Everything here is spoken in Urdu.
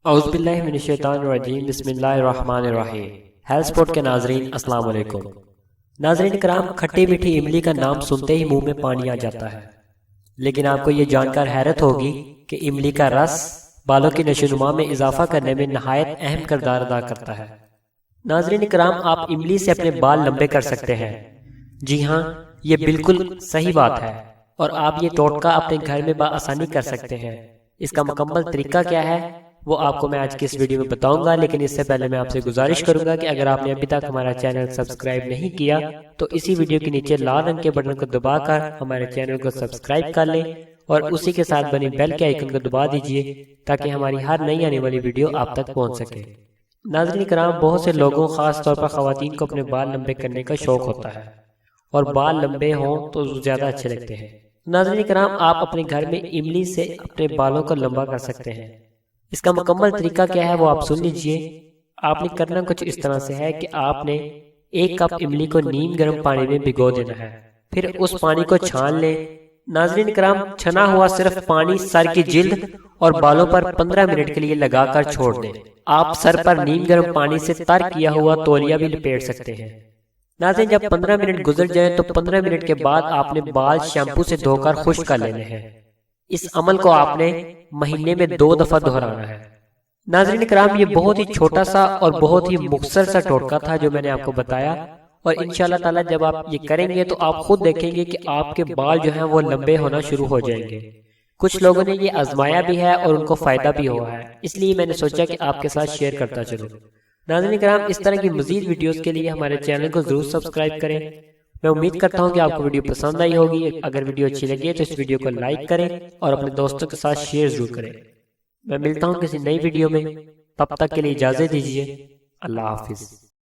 اعوذ باللہ من الشیطان الرجیم، بسم اللہ الرحمن الرحیم۔ ہیلتھ سپورٹ کے ناظرین السلام علیکم۔ ناظرین کرام، کھٹی میٹھی املی کا نام سنتے ہی منہ میں پانی آ جاتا ہے، لیکن آپ کو یہ جان کر حیرت ہوگی کہ املی کا رس بالوں کی نشو و نما میں اضافہ کرنے میں نہایت اہم کردار ادا کرتا ہے۔ ناظرین کرام، آپ املی سے اپنے بال لمبے کر سکتے ہیں۔ جی ہاں، یہ بالکل صحیح بات ہے، اور آپ یہ ٹوٹکا اپنے گھر میں بآسانی کر سکتے ہیں۔ اس کا مکمل طریقہ کیا ہے وہ آپ کو میں آج کی اس ویڈیو میں بتاؤں گا، لیکن اس سے پہلے میں آپ سے گزارش کروں گا کہ اگر آپ نے ابھی تک ہمارا چینل سبسکرائب نہیں کیا تو اسی ویڈیو کے نیچے لال رنگ کے بٹن کو دبا کر ہمارے چینل کو سبسکرائب کر لیں اور اسی کے ساتھ بنی بیل کے آئیکن کو دبا دیجئے تاکہ ہماری ہر نئی آنے والی ویڈیو آپ تک پہنچ سکے۔ ناظرین کرام، بہت سے لوگوں خاص طور پر خواتین کو اپنے بال لمبے کرنے کا شوق ہوتا ہے، اور بال لمبے ہوں تو زیادہ اچھے لگتے ہیں۔ ناظرین کرام، آپ اپنے گھر میں املی سے اپنے بالوں کو لمبا کر سکتے ہیں۔ اس کا مکمل طریقہ کیا ہے وہ آپ سن لیجئے۔ آپ نے کرنا کچھ اس طرح سے ہے کہ آپ نے 1 کپ املی کو نیم گرم پانی میں بھگو دینا ہے، پھر اس پانی کو چھان لیں۔ ناظرین کرام، چھنا ہوا صرف پانی سر کی جلد اور بالوں پر 15 منٹ کے لیے لگا کر چھوڑ دیں۔ آپ سر پر نیم گرم پانی سے تر کیا ہوا تولیہ بھی لپیٹ سکتے ہیں۔ ناظرین، جب 15 منٹ گزر جائیں تو 15 منٹ کے بعد آپ نے بال شیمپو سے دھو کر خشک کر لینے ہیں۔ اس عمل کو آپ نے مہینے میں 2 دفعہ دہرانا ہے۔ ناظرین کرام، یہ بہت ہی چھوٹا سا اور بہت ہی مختصر سا ٹوٹکا تھا جو میں نے آپ کو بتایا، اور انشاءاللہ تعالی جب آپ یہ کریں گے تو آپ خود دیکھیں گے کہ آپ کے بال جو ہیں وہ لمبے ہونا شروع ہو جائیں گے۔ کچھ لوگوں نے یہ آزمایا بھی ہے اور ان کو فائدہ بھی ہوا ہے، اس لیے میں نے سوچا کہ آپ کے ساتھ شیئر کرتا چلوں۔ ناظرین کرام، اس طرح کی مزید ویڈیوز کے لیے ہمارے چینل کو ضرور سبسکرائب کریں۔ میں امید کرتا ہوں کہ آپ کو ویڈیو پسند آئی ہوگی۔ اگر ویڈیو اچھی لگی تو اس ویڈیو کو لائک کریں اور اپنے دوستوں کے ساتھ شیئر ضرور کریں۔ میں ملتا ہوں کسی نئی ویڈیو میں، تب تک کے لیے اجازت دیجیے۔ اللہ حافظ۔